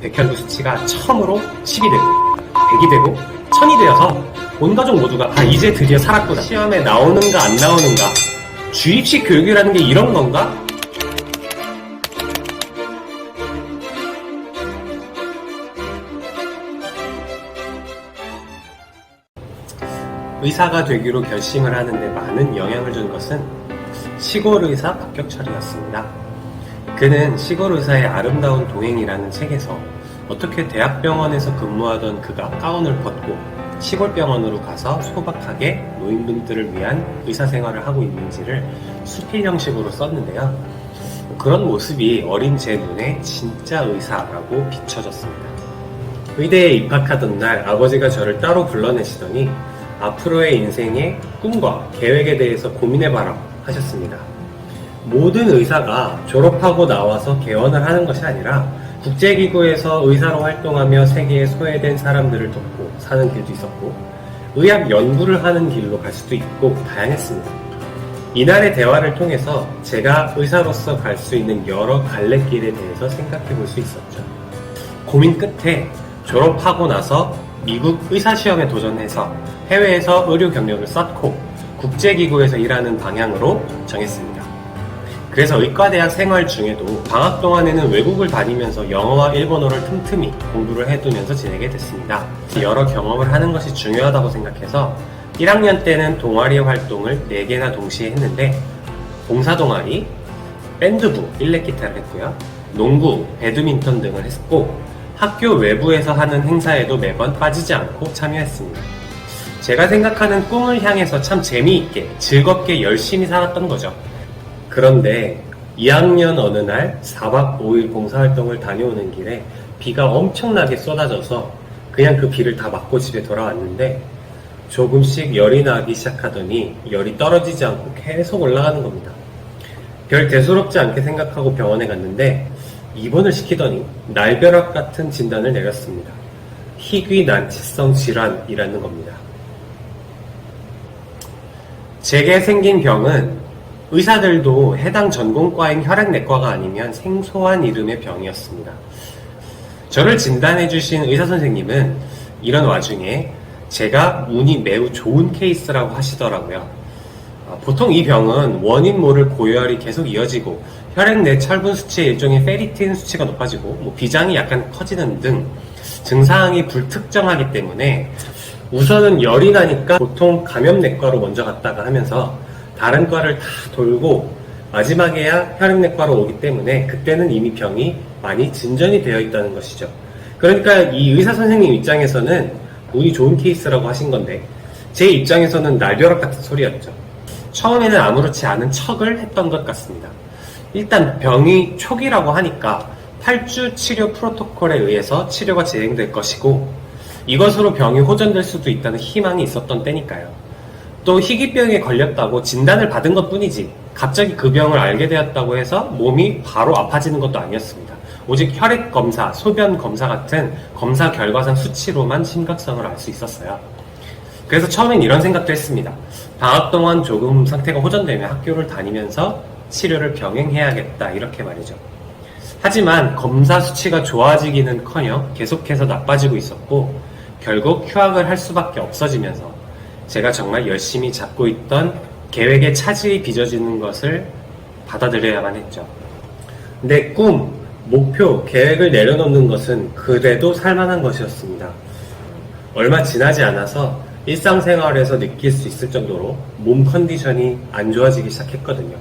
백혈구 수치가 처음으로 10이 되고 100이 되고 1000이 되어서 온 가족 모두가 이제 드디어 살았구나. 시험에 나오는가 안 나오는가. 주입식 교육이라는 게 이런 건가? 의사가 되기로 결심을 하는데 많은 영향을 준 것은 시골의사 박격철이었습니다. 그는 시골의사의 아름다운 동행이라는 책에서 어떻게 대학병원에서 근무하던 그가 가운을 벗고 시골병원으로 가서 소박하게 노인분들을 위한 의사생활을 하고 있는지를 수필 형식으로 썼는데요. 그런 모습이 어린 제 눈에 진짜 의사라고 비춰졌습니다. 의대에 입학하던 날 아버지가 저를 따로 불러내시더니 앞으로의 인생의 꿈과 계획에 대해서 고민해봐라 하셨습니다. 모든 의사가 졸업하고 나와서 개원을 하는 것이 아니라 국제기구에서 의사로 활동하며 세계에 소외된 사람들을 돕고 사는 길도 있었고 의학 연구를 하는 길로 갈 수도 있고 다양했습니다. 이날의 대화를 통해서 제가 의사로서 갈 수 있는 여러 갈래길에 대해서 생각해 볼 수 있었죠. 고민 끝에 졸업하고 나서 미국 의사시험에 도전해서 해외에서 의료 경력을 쌓고 국제기구에서 일하는 방향으로 정했습니다. 그래서 의과대학 생활 중에도 방학 동안에는 외국을 다니면서 영어와 일본어를 틈틈이 공부를 해두면서 지내게 됐습니다. 여러 경험을 하는 것이 중요하다고 생각해서 1학년 때는 동아리 활동을 4개나 동시에 했는데 봉사동아리, 밴드부, 일렉기타를 했고요. 농구, 배드민턴 등을 했고 학교 외부에서 하는 행사에도 매번 빠지지 않고 참여했습니다. 제가 생각하는 꿈을 향해서 참 재미있게 즐겁게 열심히 살았던 거죠. 그런데 2학년 어느 날 4박 5일 봉사활동을 다녀오는 길에 비가 엄청나게 쏟아져서 그냥 그 비를 다 맞고 집에 돌아왔는데 조금씩 열이 나기 시작하더니 열이 떨어지지 않고 계속 올라가는 겁니다. 별 대수롭지 않게 생각하고 병원에 갔는데 입원을 시키더니 날벼락 같은 진단을 내렸습니다. 희귀난치성 질환이라는 겁니다. 제게 생긴 병은 의사들도 해당 전공과인 혈액내과가 아니면 생소한 이름의 병이었습니다. 저를 진단해주신 의사선생님은 이런 와중에 제가 운이 매우 좋은 케이스라고 하시더라고요. 보통 이 병은 원인 모를 고열이 계속 이어지고 혈액 내 철분 수치의 일종의 페리틴 수치가 높아지고 비장이 약간 커지는 등 증상이 불특정하기 때문에 우선은 열이 나니까 보통 감염내과로 먼저 갔다가 하면서 다른 과를 다 돌고 마지막에야 혈액내과로 오기 때문에 그때는 이미 병이 많이 진전이 되어 있다는 것이죠. 그러니까 이 의사 선생님 입장에서는 운이 좋은 케이스라고 하신 건데 제 입장에서는 날벼락 같은 소리였죠. 처음에는 아무렇지 않은 척을 했던 것 같습니다. 일단 병이 초기라고 하니까 8주 치료 프로토콜에 의해서 치료가 진행될 것이고 이것으로 병이 호전될 수도 있다는 희망이 있었던 때니까요. 또 희귀병에 걸렸다고 진단을 받은 것 뿐이지 갑자기 그 병을 알게 되었다고 해서 몸이 바로 아파지는 것도 아니었습니다. 오직 혈액 검사, 소변 검사 같은 검사 결과상 수치로만 심각성을 알 수 있었어요. 그래서 처음엔 이런 생각도 했습니다. 방학 동안 조금 상태가 호전되면 학교를 다니면서 치료를 병행해야겠다 이렇게 말이죠. 하지만 검사 수치가 좋아지기는커녕 계속해서 나빠지고 있었고 결국 휴학을 할 수밖에 없어지면서 제가 정말 열심히 잡고 있던 계획의 차질이 빚어지는 것을 받아들여야만 했죠. 내 꿈, 목표, 계획을 내려놓는 것은 그래도 살만한 것이었습니다. 얼마 지나지 않아서 일상생활에서 느낄 수 있을 정도로 몸 컨디션이 안 좋아지기 시작했거든요.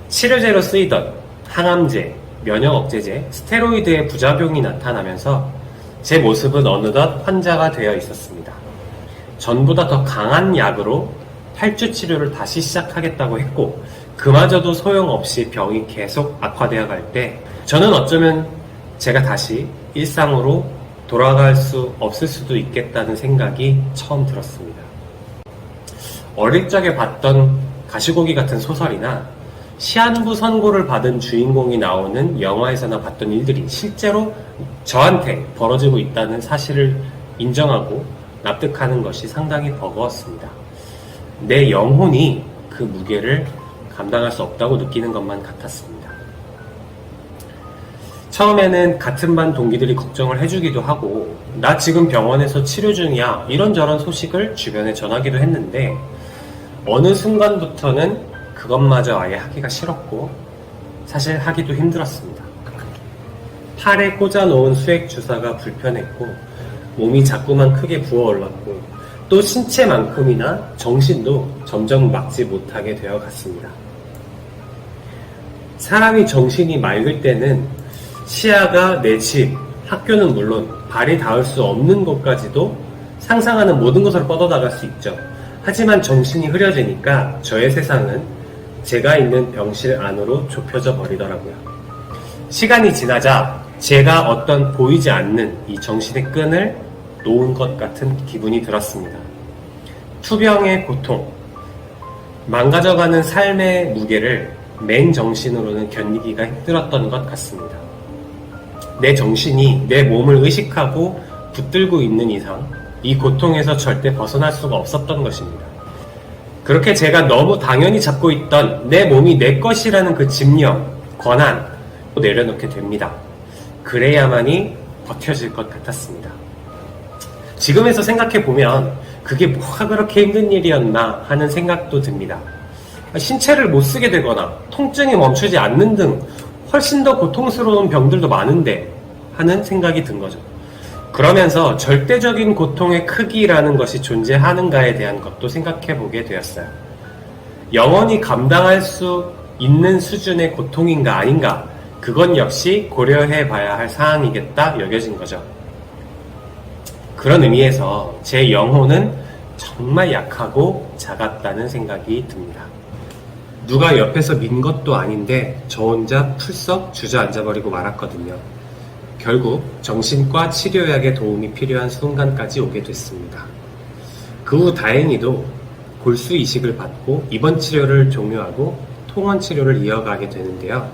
치료제로 쓰이던 항암제, 면역억제제, 스테로이드의 부작용이 나타나면서 제 모습은 어느덧 환자가 되어 있었습니다. 전보다 더 강한 약으로 8주 치료를 다시 시작하겠다고 했고 그마저도 소용없이 병이 계속 악화되어 갈 때 저는 어쩌면 제가 다시 일상으로 돌아갈 수 없을 수도 있겠다는 생각이 처음 들었습니다. 어릴 적에 봤던 가시고기 같은 소설이나 시한부 선고를 받은 주인공이 나오는 영화에서나 봤던 일들이 실제로 저한테 벌어지고 있다는 사실을 인정하고 납득하는 것이 상당히 버거웠습니다. 내 영혼이 그 무게를 감당할 수 없다고 느끼는 것만 같았습니다. 처음에는 같은 반 동기들이 걱정을 해주기도 하고, 나 지금 병원에서 치료 중이야, 이런저런 소식을 주변에 전하기도 했는데, 어느 순간부터는 그것마저 아예 하기가 싫었고, 사실 하기도 힘들었습니다. 팔에 꽂아놓은 수액 주사가 불편했고, 몸이 자꾸만 크게 부어올랐고, 또 신체만큼이나 정신도 점점 막지 못하게 되어 갔습니다. 사람이 정신이 맑을 때는 시야가 내 집, 학교는 물론 발이 닿을 수 없는 곳까지도 상상하는 모든 것으로 뻗어나갈 수 있죠. 하지만 정신이 흐려지니까 저의 세상은 제가 있는 병실 안으로 좁혀져 버리더라고요. 시간이 지나자 제가 어떤 보이지 않는 이 정신의 끈을 놓은 것 같은 기분이 들었습니다. 투병의 고통, 망가져가는 삶의 무게를 맨정신으로는 견디기가 힘들었던 것 같습니다. 내 정신이 내 몸을 의식하고 붙들고 있는 이상 이 고통에서 절대 벗어날 수가 없었던 것입니다. 그렇게 제가 너무 당연히 잡고 있던 내 몸이 내 것이라는 그 집념, 권한 내려놓게 됩니다. 그래야만이 버텨질 것 같았습니다. 지금에서 생각해보면 그게 뭐가 그렇게 힘든 일이었나 하는 생각도 듭니다. 신체를 못 쓰게 되거나 통증이 멈추지 않는 등 훨씬 더 고통스러운 병들도 많은데 하는 생각이 든 거죠. 그러면서 절대적인 고통의 크기라는 것이 존재하는가에 대한 것도 생각해보게 되었어요. 영원히 감당할 수 있는 수준의 고통인가 아닌가, 그건 역시 고려해봐야 할 사항이겠다 여겨진 거죠. 그런 의미에서 제 영혼은 정말 약하고 작았다는 생각이 듭니다. 누가 옆에서 민 것도 아닌데 저 혼자 풀썩 주저앉아버리고 말았거든요. 결국 정신과 치료약의 도움이 필요한 순간까지 오게 됐습니다. 그 후 다행히도 골수 이식을 받고 입원 치료를 종료하고 통원 치료를 이어가게 되는데요.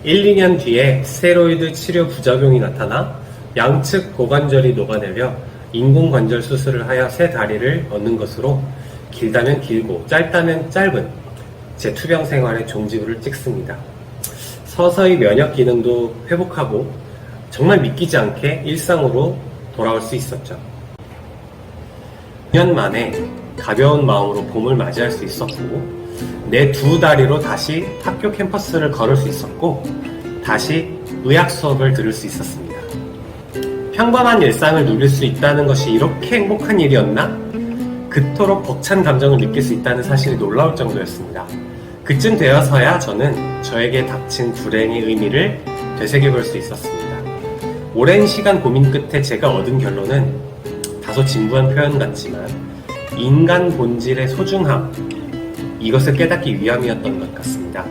1, 2년 뒤에 스테로이드 치료 부작용이 나타나 양측 고관절이 녹아내려 인공관절 수술을 하여 새 다리를 얻는 것으로 길다면 길고 짧다면 짧은 제 투병 생활의 종지부를 찍습니다. 서서히 면역 기능도 회복하고 정말 믿기지 않게 일상으로 돌아올 수 있었죠. 2년 만에 가벼운 마음으로 봄을 맞이할 수 있었고, 내 두 다리로 다시 학교 캠퍼스를 걸을 수 있었고, 다시 의학 수업을 들을 수 있었습니다. 평범한 일상을 누릴 수 있다는 것이 이렇게 행복한 일이었나? 그토록 벅찬 감정을 느낄 수 있다는 사실이 놀라울 정도였습니다. 그쯤 되어서야 저는 저에게 닥친 불행의 의미를 되새겨볼 수 있었습니다. 오랜 시간 고민 끝에 제가 얻은 결론은 다소 진부한 표현 같지만 인간 본질의 소중함, 이것을 깨닫기 위함이었던 것 같습니다.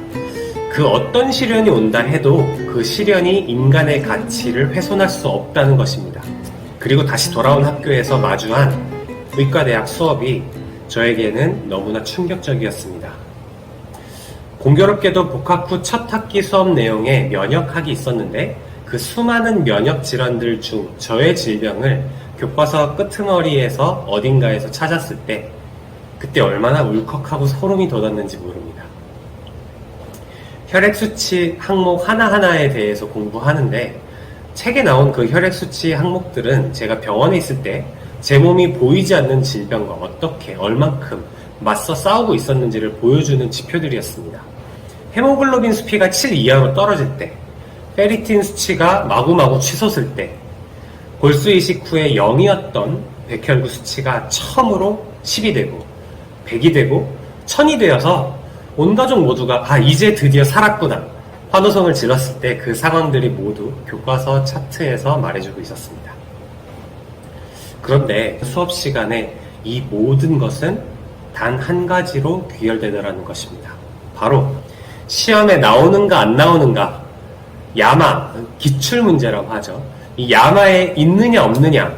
그 어떤 시련이 온다 해도 그 시련이 인간의 가치를 훼손할 수 없다는 것입니다. 그리고 다시 돌아온 학교에서 마주한 의과대학 수업이 저에게는 너무나 충격적이었습니다. 공교롭게도 복학 후 첫 학기 수업 내용에 면역학이 있었는데 그 수많은 면역 질환들 중 저의 질병을 교과서 끄트머리에서 어딘가에서 찾았을 때 그때 얼마나 울컥하고 소름이 돋았는지 모릅니다. 혈액수치 항목 하나하나에 대해서 공부하는데 책에 나온 그 혈액수치 항목들은 제가 병원에 있을 때 제 몸이 보이지 않는 질병과 어떻게 얼만큼 맞서 싸우고 있었는지를 보여주는 지표들이었습니다. 헤모글로빈 수치가 7 이하로 떨어질 때, 페리틴 수치가 마구마구 치솟을 때, 골수 이식 후에 0이었던 백혈구 수치가 처음으로 10이 되고 100이 되고 1000이 되어서 온 가족 모두가 이제 드디어 살았구나 환호성을 질렀을 때 그 상황들이 모두 교과서 차트에서 말해주고 있었습니다. 그런데 수업 시간에 이 모든 것은 단 한 가지로 귀결되더라는 것입니다. 바로 시험에 나오는가 안 나오는가, 야마, 기출문제라고 하죠. 이 야마에 있느냐 없느냐,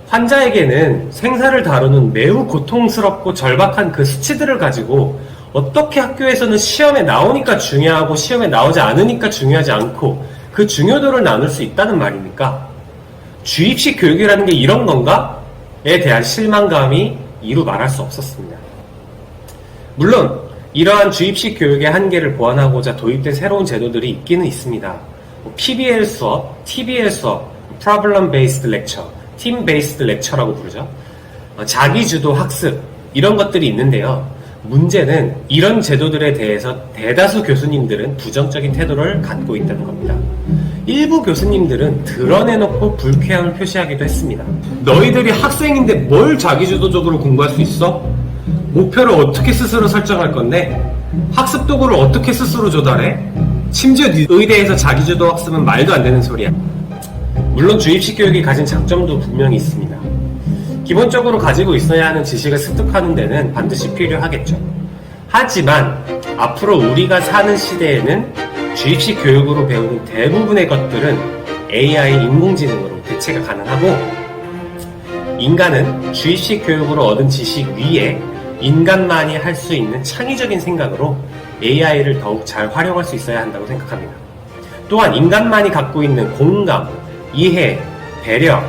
환자에게는 생사를 다루는 매우 고통스럽고 절박한 그 수치들을 가지고 어떻게 학교에서는 시험에 나오니까 중요하고 시험에 나오지 않으니까 중요하지 않고 그 중요도를 나눌 수 있다는 말입니까? 주입식 교육이라는 게 이런 건가? 에 대한 실망감이 이루 말할 수 없었습니다. 물론 이러한 주입식 교육의 한계를 보완하고자 도입된 새로운 제도들이 있기는 있습니다. PBL 수업, TBL 수업, Problem Based Lecture, Team Based Lecture라고 부르죠. 자기주도 학습 이런 것들이 있는데요. 문제는 이런 제도들에 대해서 대다수 교수님들은 부정적인 태도를 갖고 있다는 겁니다. 일부 교수님들은 드러내놓고 불쾌함을 표시하기도 했습니다. 너희들이 학생인데 뭘 자기주도적으로 공부할 수 있어? 목표를 어떻게 스스로 설정할 건데? 학습 도구를 어떻게 스스로 조달해? 심지어 의대에서 자기주도 학습은 말도 안 되는 소리야. 물론 주입식 교육이 가진 장점도 분명히 있습니다. 기본적으로 가지고 있어야 하는 지식을 습득하는 데는 반드시 필요하겠죠. 하지만 앞으로 우리가 사는 시대에는 주입식 교육으로 배우는 대부분의 것들은 AI 인공지능으로 대체가 가능하고, 인간은 주입식 교육으로 얻은 지식 위에 인간만이 할 수 있는 창의적인 생각으로 AI를 더욱 잘 활용할 수 있어야 한다고 생각합니다. 또한 인간만이 갖고 있는 공감, 이해, 배려,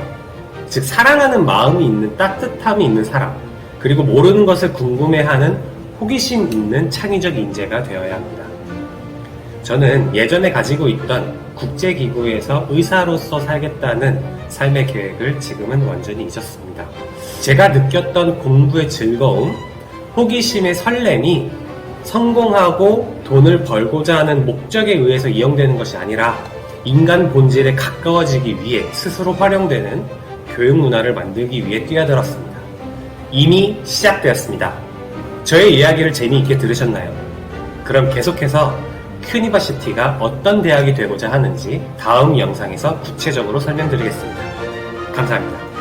즉 사랑하는 마음이 있는 따뜻함이 있는 사람, 그리고 모르는 것을 궁금해하는 호기심 있는 창의적 인재가 되어야 합니다. 저는 예전에 가지고 있던 국제기구에서 의사로서 살겠다는 삶의 계획을 지금은 완전히 잊었습니다. 제가 느꼈던 공부의 즐거움, 호기심의 설렘이 성공하고 돈을 벌고자 하는 목적에 의해서 이용되는 것이 아니라 인간 본질에 가까워지기 위해 스스로 활용되는 교육 문화를 만들기 위해 뛰어들었습니다. 이미 시작되었습니다. 저의 이야기를 재미있게 들으셨나요? 그럼 계속해서 큐니버시티가 어떤 대학이 되고자 하는지 다음 영상에서 구체적으로 설명드리겠습니다. 감사합니다.